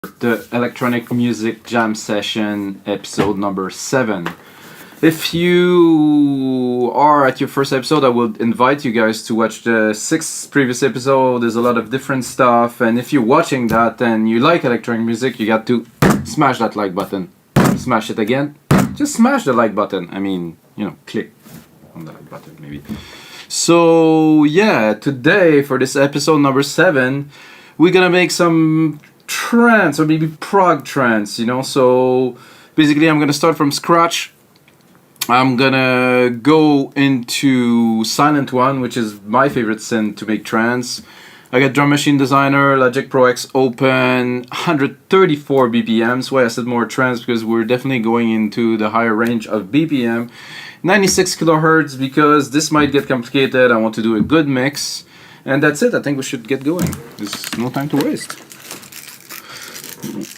the electronic music jam session episode number 7. If you are at your first episode, I would invite you guys to watch the 6 previous episode. There's a lot of different stuff, and if you're watching that and you like electronic music, you got to smash that like button. Smash it again. Just smash the like button. I mean, click on the like button maybe. So yeah, today for this episode number 7, we're gonna make some trance or maybe prog trance, so basically I'm gonna start from scratch. I'm gonna go into Sylenth 1, which is my favorite synth to make trance. I got Drum Machine Designer, Logic Pro X open, 134 BPMs. Why I said more trance, because we're definitely going into the higher range of BPM. 96 kilohertz, because this might get complicated. I want to do a good mix. And that's it. I think we should get going. There's no time to waste.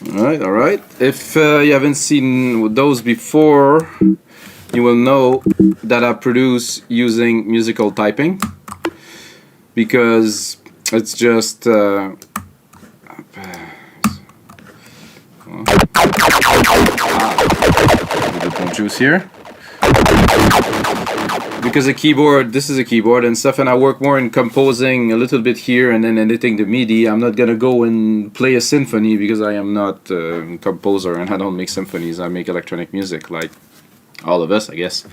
Alright. If you haven't seen those before, you will know that I produce using musical typing, because it's just juice here, because this is a keyboard and stuff, and I work more in composing a little bit here and then editing the MIDI. I'm not gonna go and play a symphony, because I am not a composer and I don't make symphonies. I make electronic music like all of us, I guess.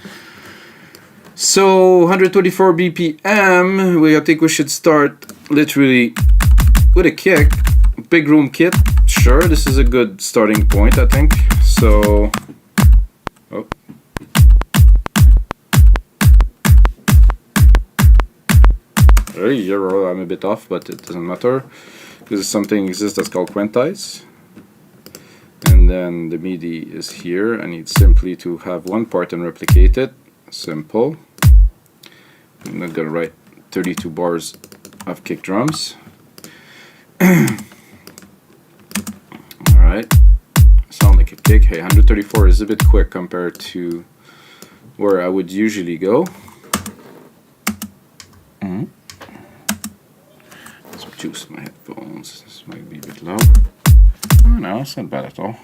So 124 BPM, I think we should start literally with a kick. Big room kit, sure, this is a good starting point, I think. So, I'm a bit off, but it doesn't matter, because something exists that's called quantize. And then the MIDI is here. I need simply to have one part and replicate it. Simple. I'm not gonna write 32 bars of kick drums. Alright. Sound like a kick. Hey, 134 is a bit quick compared to where I would usually go. Let's juice my headphones. This might be a bit loud. Oh, no, it's not bad at all.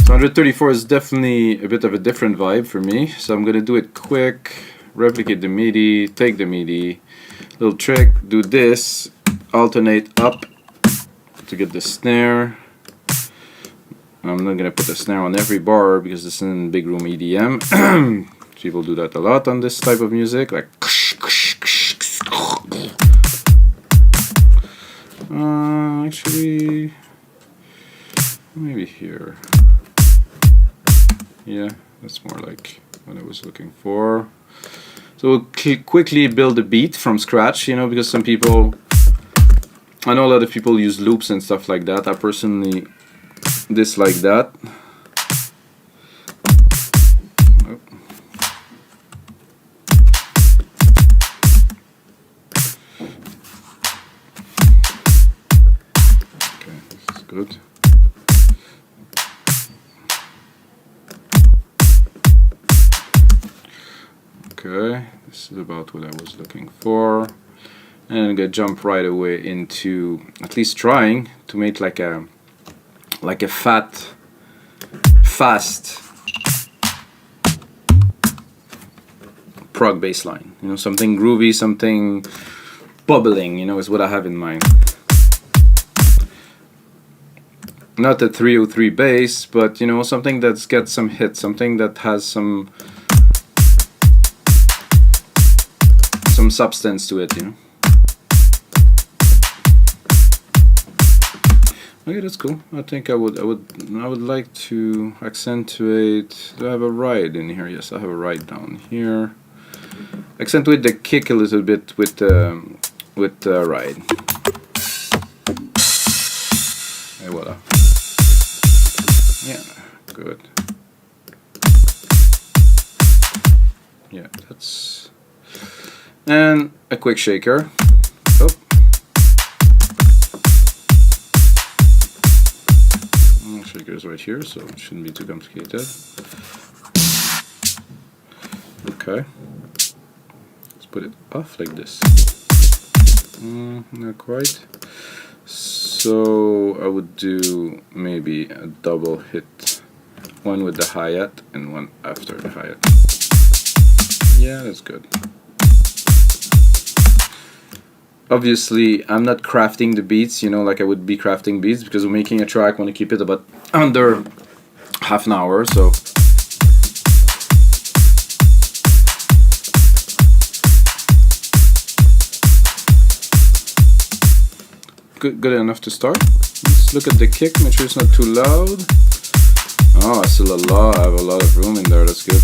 So 134 is definitely a bit of a different vibe for me. So I'm gonna do it quick, replicate the MIDI, take the MIDI, little trick, do this, alternate up to get the snare. I'm not gonna put the snare on every bar because this is in big room EDM. People do that a lot on this type of music, like actually, maybe here. Yeah, that's more like what I was looking for. So we'll quickly build a beat from scratch, because some people, I know a lot of people use loops and stuff like that. I personally dislike that. Good. Okay, this is about what I was looking for, and I'm gonna jump right away into at least trying to make like a fast prog bass line. Something groovy, something bubbling. Is what I have in mind. Not a 303 bass, but something that's got some hits, something that has some substance to it, Okay, that's cool. I think I would like to accentuate. Do I have a ride in here? Yes, I have a ride down here. Accentuate the kick a little bit with the ride. Et voila. Yeah, good. Yeah, that's... And a quick shaker. Oh. Shaker is right here, so it shouldn't be too complicated. Okay. Let's put it off like this. Not quite. So I would do maybe a double hit, one with the hi-hat and one after the hi-hat. Yeah, that's good. Obviously, I'm not crafting the beats, you know, like I would be crafting beats, because we're making a track. I want to keep it about under half an hour, so. Good enough to start. Let's look at the kick, make sure it's not too loud. Oh, I still I have a lot of room in there, that's good.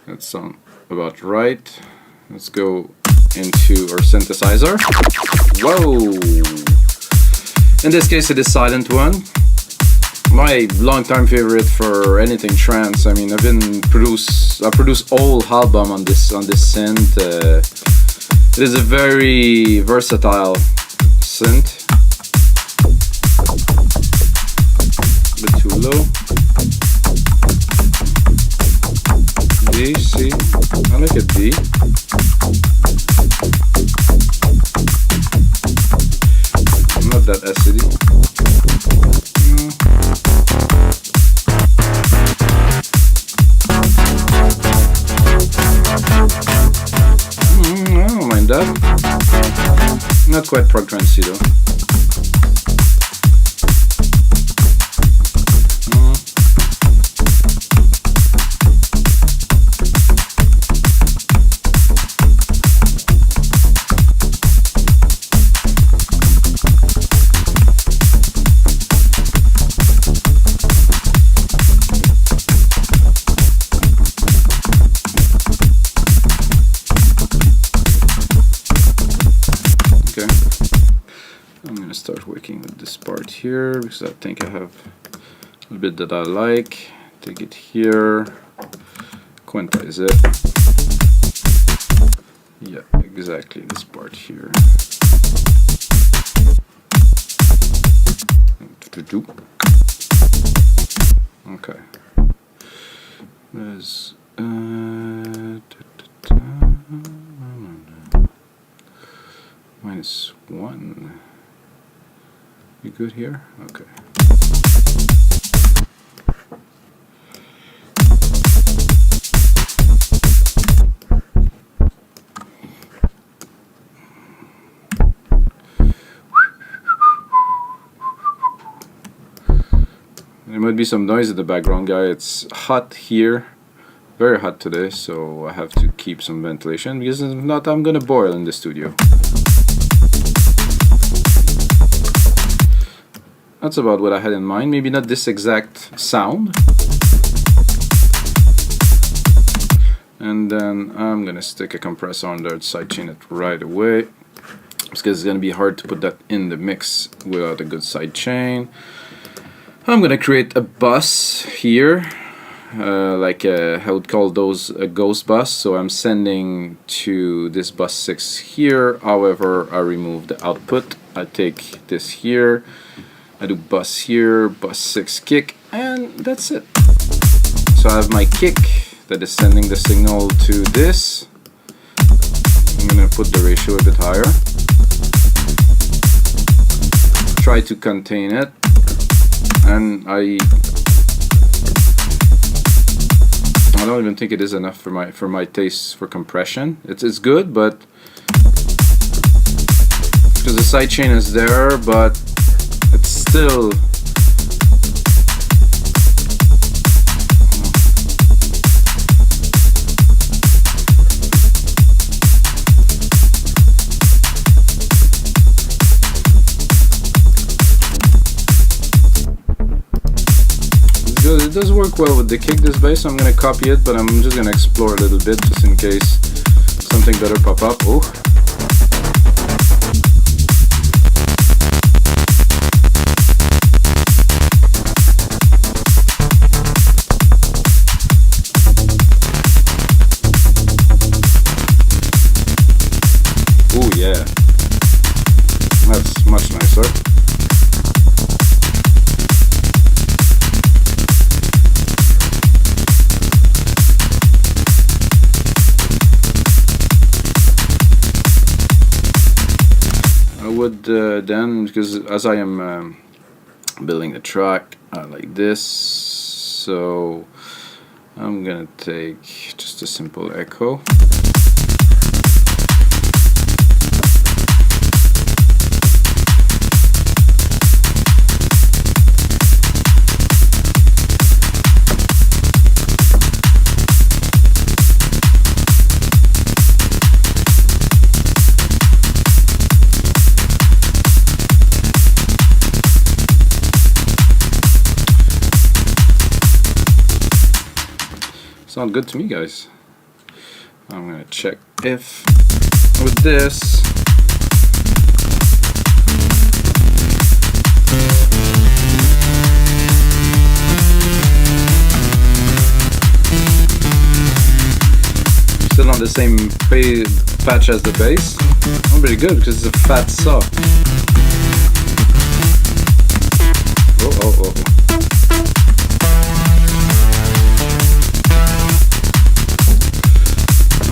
That sounds about right. Let's go into our synthesizer. Whoa! In this case, it is Silent One. My long-time favorite for anything trance. I mean, I produced all album on this synth. It is a very versatile synth. A bit too low. D, C. I like a D. Not that acidy. I don't mind that. Not quite prog trancey though. Start working with this part here because I think I have a bit that I like. Take it here, quantize it. Yeah, exactly this part here. Okay. There's -1. You good here? Okay. There might be some noise in the background, guy. It's hot here, very hot today, so I have to keep some ventilation because if not, I'm gonna boil in the studio. That's about what I had in mind. Maybe not this exact sound. And then I'm gonna stick a compressor on there to sidechain it right away, because it's gonna be hard to put that in the mix without a good sidechain. I'm gonna create a bus here, like I would call those a ghost bus. So I'm sending to this bus 6 here. However, I remove the output. I take this here. I do bus here, bus 6 kick, and that's it. So I have my kick that is sending the signal to this. I'm gonna put the ratio a bit higher. Try to contain it, and I don't even think it is enough for my taste for compression. It's good, but because the sidechain is there, but it's still good. It does work well with the kick, this bass, so I'm gonna copy it, but I'm just gonna explore a little bit just in case something better pop up. Oh. Oh yeah, that's much nicer. would then, because as I am building the track like this, so I'm gonna take just a simple echo. Sound good to me, guys. I'm gonna check if with this still on the same patch as the bass. I'm pretty good because it's a fat saw. Oh.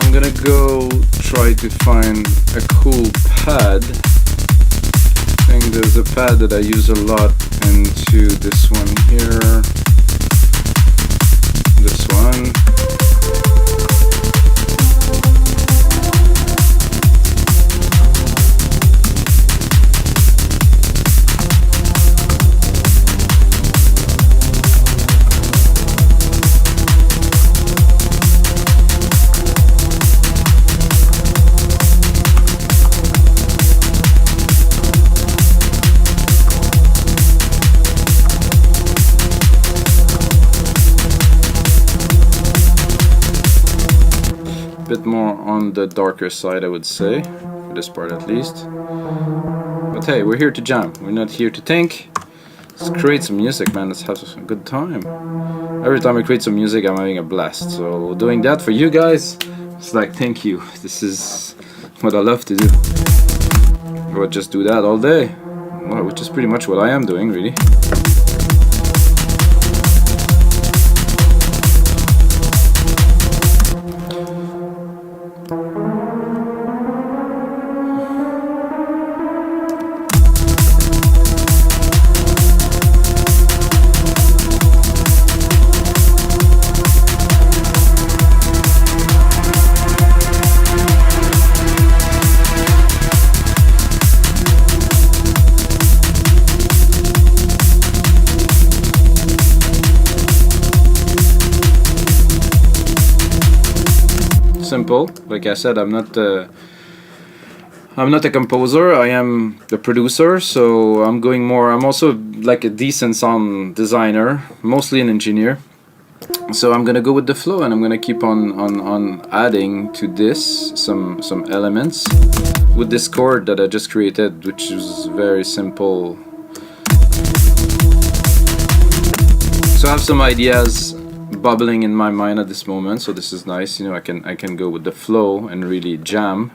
I'm gonna go try to find a cool pad. I think there's a pad that I use a lot into this one here. This one. Bit more on the darker side, I would say, for this part at least. But hey, we're here to jam. We're not here to think. Let's create some music, man. Let's have a good time. Every time I create some music, I'm having a blast. So doing that for you guys, it's like, thank you. This is what I love to do. I would just do that all day. Well, which is pretty much what I am doing, really. Simple. Like I said, I'm not a composer. I am the producer, so I'm going more. I'm also like a decent sound designer, mostly an engineer. So I'm gonna go with the flow, and I'm gonna keep on adding to this some elements with this chord that I just created, which is very simple. So I have some ideas bubbling in my mind at this moment, so this is nice. You know, I can go with the flow and really jam.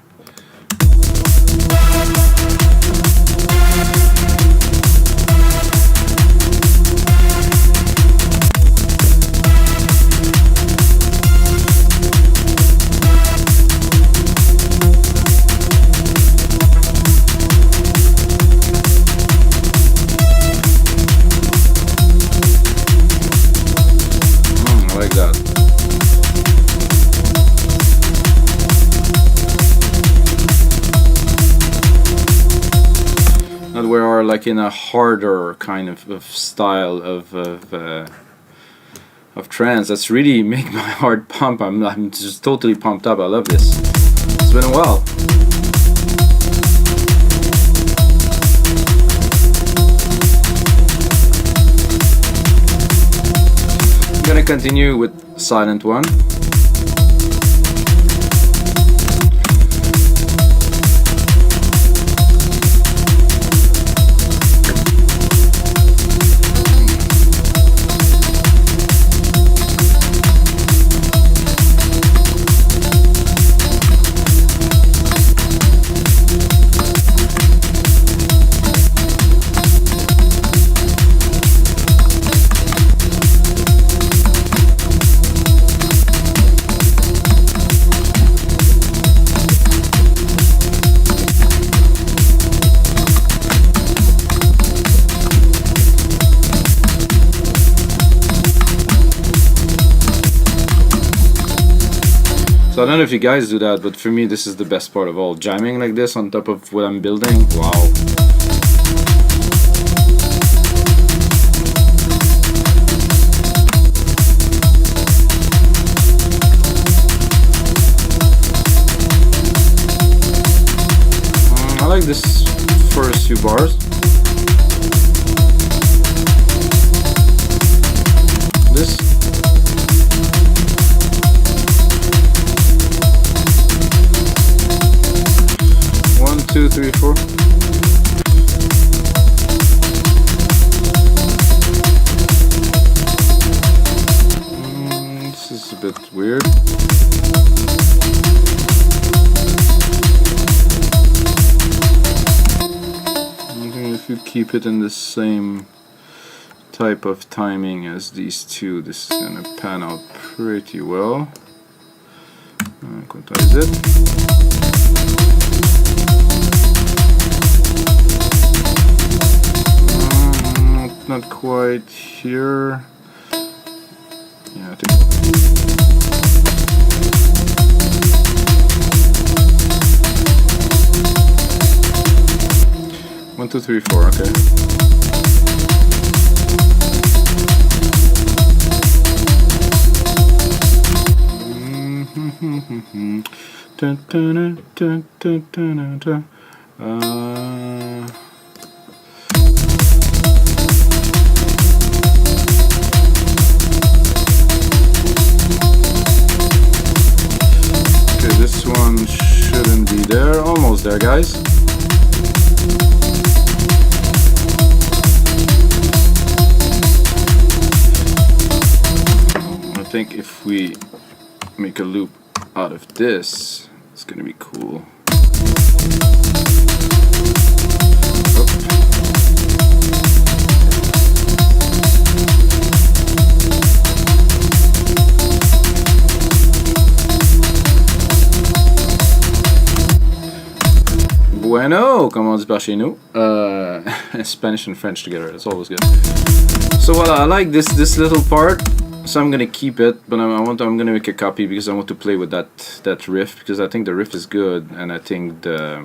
We are like in a harder kind of style of trance that's really make my heart pump. I'm just totally pumped up. I love this. It's been a while. I'm gonna continue with Silent One. So I don't know if you guys do that, but for me this is the best part of all. Jamming like this on top of what I'm building. Wow. I like this first few bars. This. One, two, three, four. This is a bit weird. If you keep it in the same type of timing as these two, this is gonna pan out pretty well. Quantize it. Not quite here. Yeah, I think. 1, 2, 3, 4, okay. Okay, this one shouldn't be there. Almost there, guys. I think if we make a loop out of this, it's gonna be cool. Bueno, comme on dit par chez nous. Spanish and French together, it's always good. So well, I like this little part. So I'm gonna keep it, but I'm gonna make a copy because I want to play with that riff, because I think the riff is good, and I think the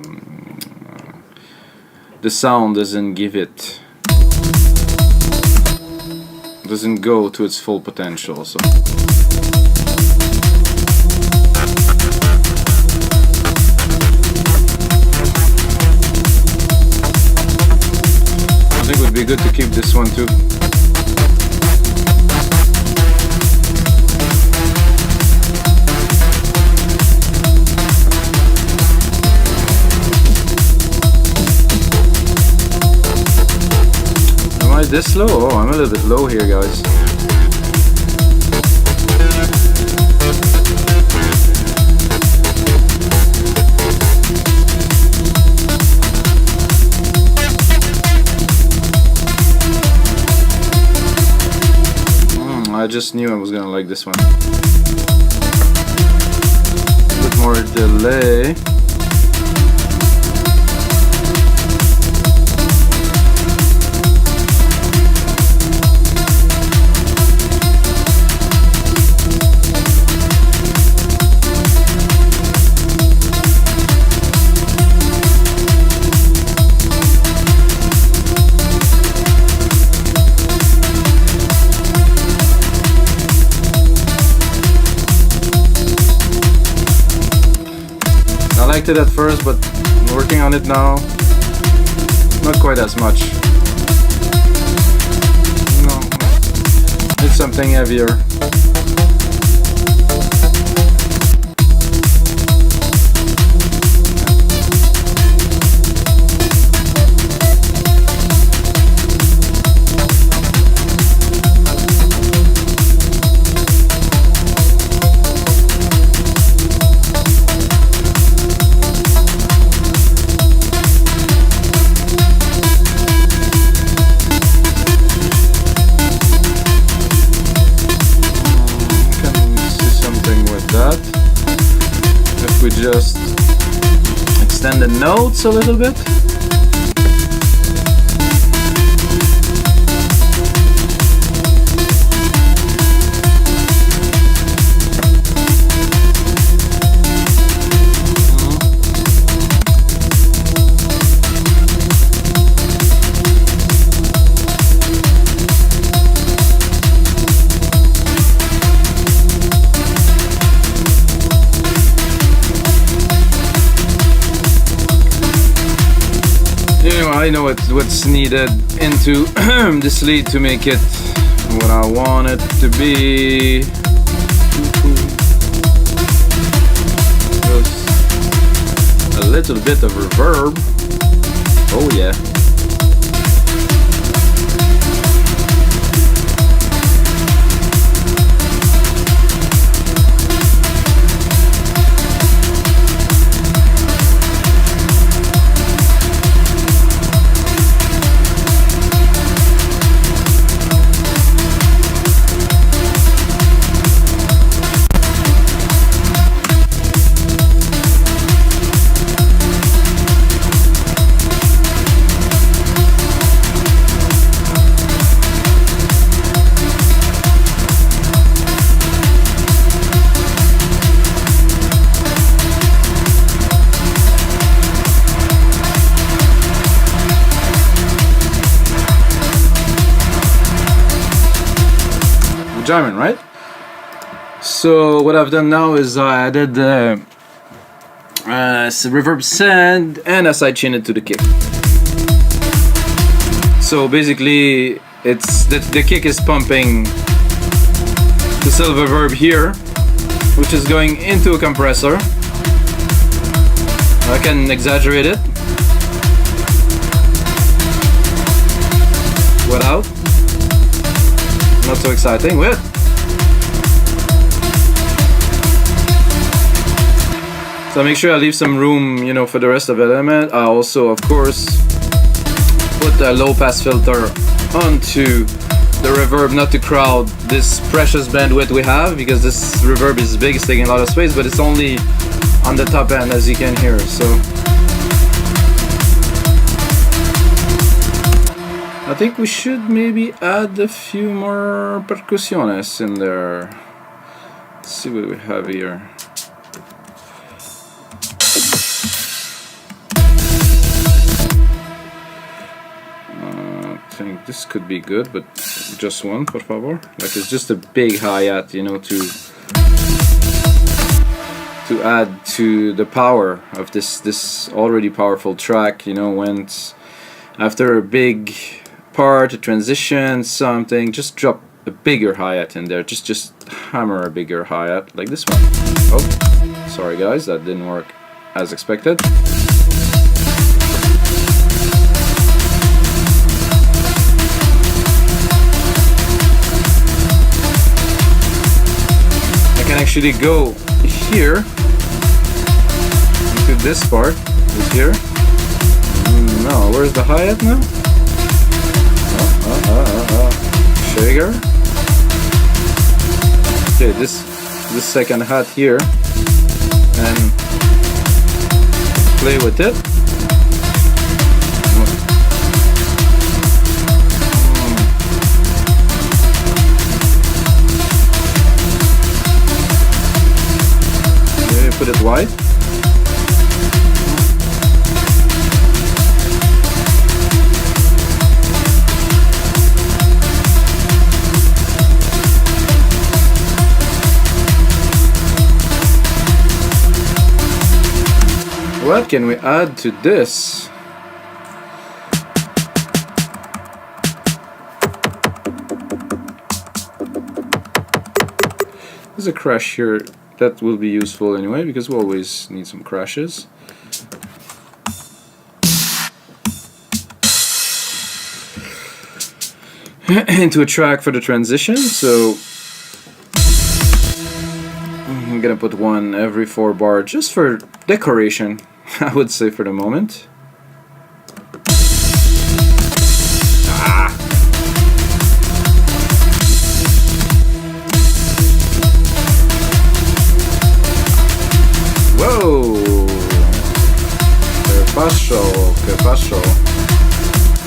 sound doesn't go to its full potential. So I think it would be good to keep this one too. This low? Oh, I'm a little bit low here, guys. I just knew I was gonna like this one. A bit more delay. I liked it at first, but working on it now, not quite as much. No, it's something heavier. If we just extend the notes a little bit. I know what's needed into this lead to make it what I want it to be. Just a little bit of reverb. Oh yeah. Jamming, right? So what I've done now is I added reverb send and a sidechain it to the kick. So basically it's the kick is pumping the silver reverb here, which is going into a compressor. I can exaggerate it without. Not so exciting. With so make sure I leave some room, you know, for the rest of the element. I also, of course, put a low pass filter onto the reverb, not to crowd this precious bandwidth we have, because this reverb is big, it's taking a lot of space, but it's only on the top end, as you can hear. So I think we should maybe add a few more percussiones in there. Let's see what we have here. I think this could be good, but just one, por favor. Like it's just a big hi-hat, you know, to add to the power of this already powerful track. You know, when it's after a big part, a transition, something, just drop a bigger hi-hat in there. Just hammer a bigger hi-hat like this one. Oh, sorry guys, that didn't work as expected. I can actually go here into this part, is here. No, where's the hi-hat now? Shaker. Okay, this second hat here, and play with it. Okay, put it wide. What can we add to this? There's a crash here that will be useful anyway, because we always need some crashes. Into a track for the transition, so I'm gonna put one every 4 bar just for decoration, I would say, for the moment. Ah. Whoa! Que pasó?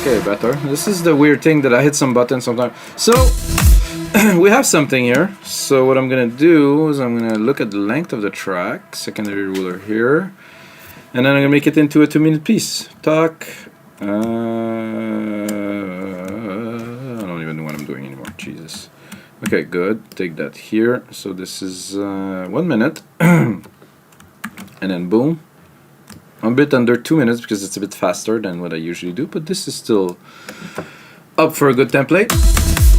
Okay, better. This is the weird thing that I hit some buttons sometimes. So we have something here. So what I'm gonna do is I'm gonna look at the length of the track, secondary ruler here, and then I'm gonna make it into a 2-minute piece. Talk. I don't even know what I'm doing anymore. Jesus. Okay, good. Take that here. So this is 1 minute, and then boom, a bit under 2 minutes because it's a bit faster than what I usually do, but this is still up for a good template.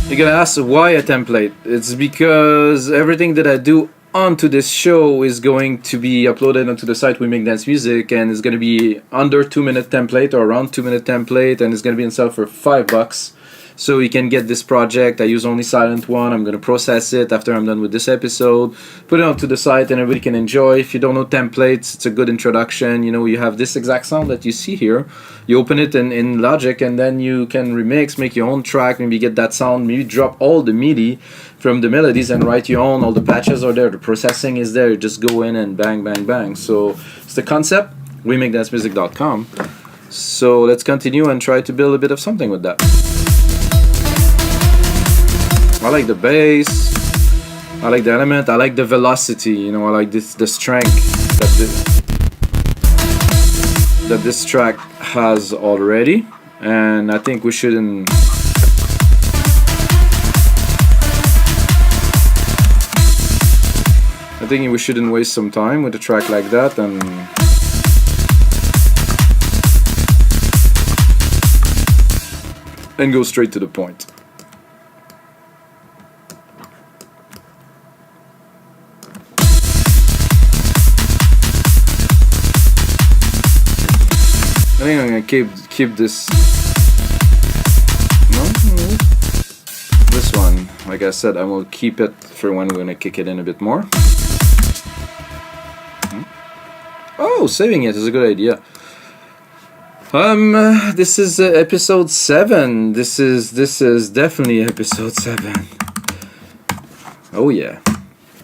You're gonna ask why a template. It's because everything that I do onto this show is going to be uploaded onto the site We Make Dance Music, and it's going to be under 2 minute template or around 2 minute template, and it's going to be on sale for $5. So you can get this project. I use only sylenth one. I'm going to process it after I'm done with this episode, put it onto the site, and everybody can enjoy. If you don't know templates, it's a good introduction. You know, you have this exact sound that you see here. You open it in Logic, and then you can remix, make your own track, maybe get that sound, maybe drop all the MIDI from the melodies and write your own. All the patches are there, the processing is there. You just go in and bang, bang, bang. So it's the concept. WeMakeDanceMusic.com. So let's continue and try to build a bit of something with that. I like the bass, I like the element, I like the velocity, you know, I like the strength that this track has already, and I think we shouldn't waste some time with a track like that and go straight to the point. I think I'm gonna keep this. No, this one. Like I said, I will keep it for when we're gonna kick it in a bit more. Oh, saving it is a good idea. This is episode 7. This is definitely episode 7. Oh yeah,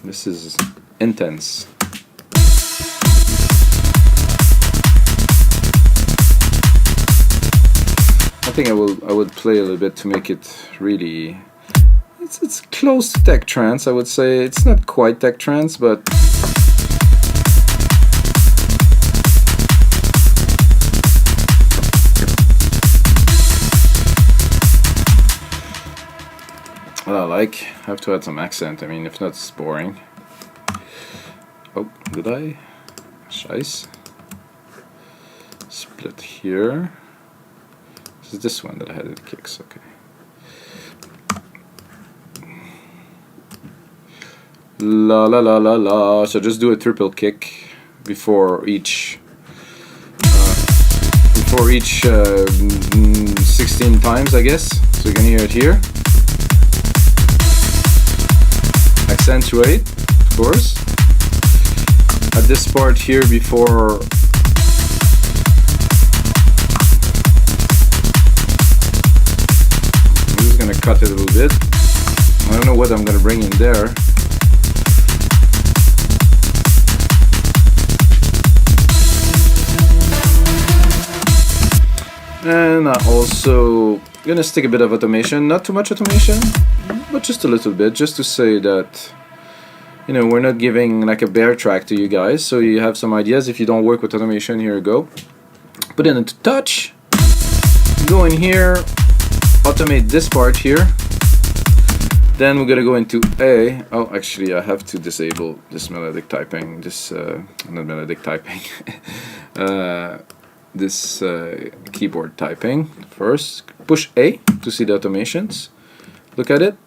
this is intense. I think I would play a little bit to make it really. It's close to tech trance. I would say it's not quite tech trance, but what I have to add some accent. I mean, if not, it's boring. Oh, did I? Scheiß. Split here. Is this one that I had in the kicks? Okay. La la la la la. So just do a triple kick before each 16 times, I guess. So you can hear it here. Accentuate, of course. At this part here before. Gonna cut it a little bit. I don't know what I'm gonna bring in there. And I also gonna stick a bit of automation, not too much automation, but just a little bit, just to say that, you know, we're not giving like a bare track to you guys, so you have some ideas. If you don't work with automation, here you go. Put it into touch, go in here, automate this part here. Then we're gonna go into A. Oh, actually, I have to disable this melodic typing. This not melodic typing. This keyboard typing first. Push A to see the automations. Look at it.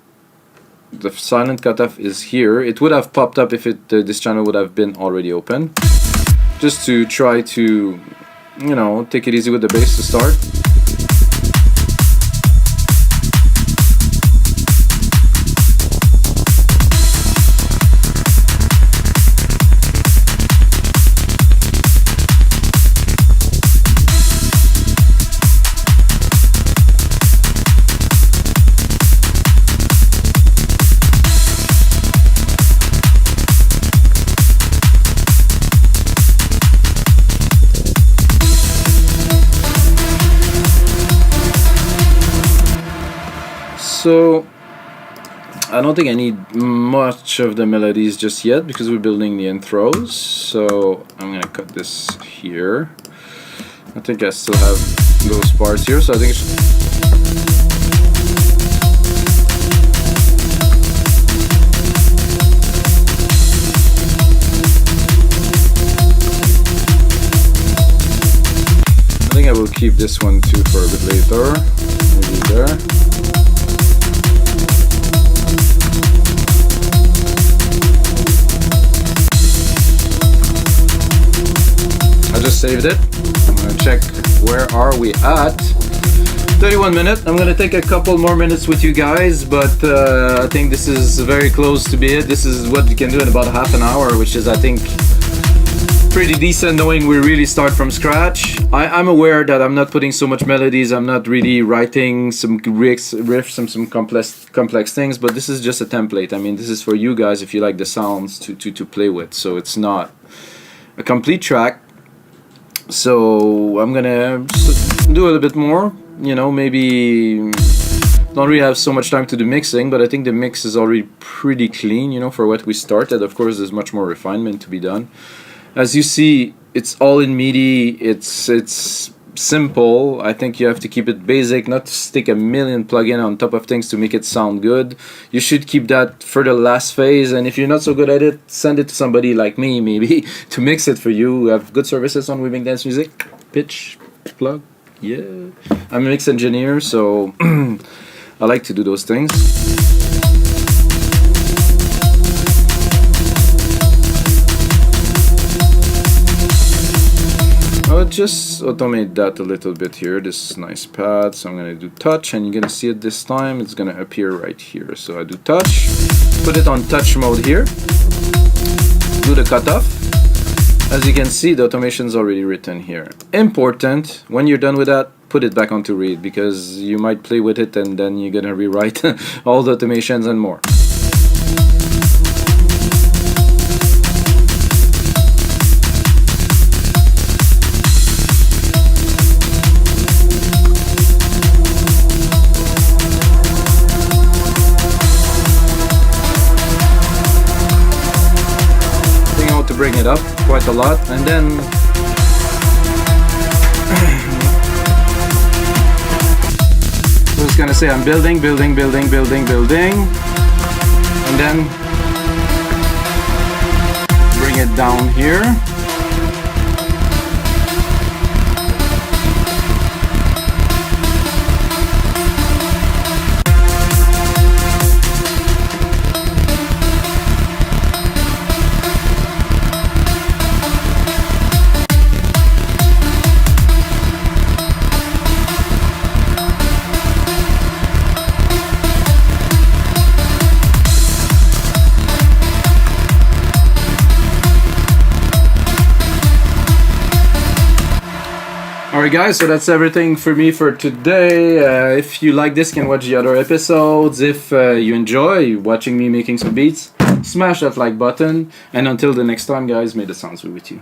The silent cutoff is here. It would have popped up if this channel would have been already open. Just to try to, you know, take it easy with the bass to start. So I don't think I need much of the melodies just yet because we're building the intros. So I'm gonna cut this here. I think I still have those parts here, so I think it should. I will keep this one too for a bit later. Maybe there. I just saved it. I'm gonna check where are we at. 31 minutes. I'm gonna take a couple more minutes with you guys, but I think this is very close to be it. This is what you can do in about half an hour, which is, I think, pretty decent, knowing we really start from scratch. I'm aware that I'm not putting so much melodies, I'm not really writing some riffs and some complex things, but this is just a template. I mean, this is for you guys if you like the sounds to play with, so it's not a complete track. So I'm gonna do a little bit more, you know, maybe don't really have so much time to do mixing, but I think the mix is already pretty clean, you know, for what we started. Of course, there's much more refinement to be done. As you see, it's all in MIDI, it's simple. I think you have to keep it basic, not to stick a million plugins on top of things to make it sound good. You should keep that for the last phase, and if you're not so good at it, send it to somebody like me, maybe, to mix it for you. We have good services on Weaving Dance Music. Pitch, plug, yeah. I'm a mix engineer, so I like to do those things. I'll just automate that a little bit here, this nice pad. So I'm gonna do touch, and you're gonna see it this time, it's gonna appear right here. So I do touch, put it on touch mode here, do the cutoff. As you can see, the automation is already written here. Important, when you're done with that, put it back onto read, because you might play with it and then you're gonna rewrite all the automations and more. Bring it up quite a lot, and then I was gonna say I'm building, and then bring it down here. Alright guys, so that's everything for me for today. If you like this, you can watch the other episodes. If you enjoy watching me making some beats, smash that like button. And until the next time guys, may the sounds be with you.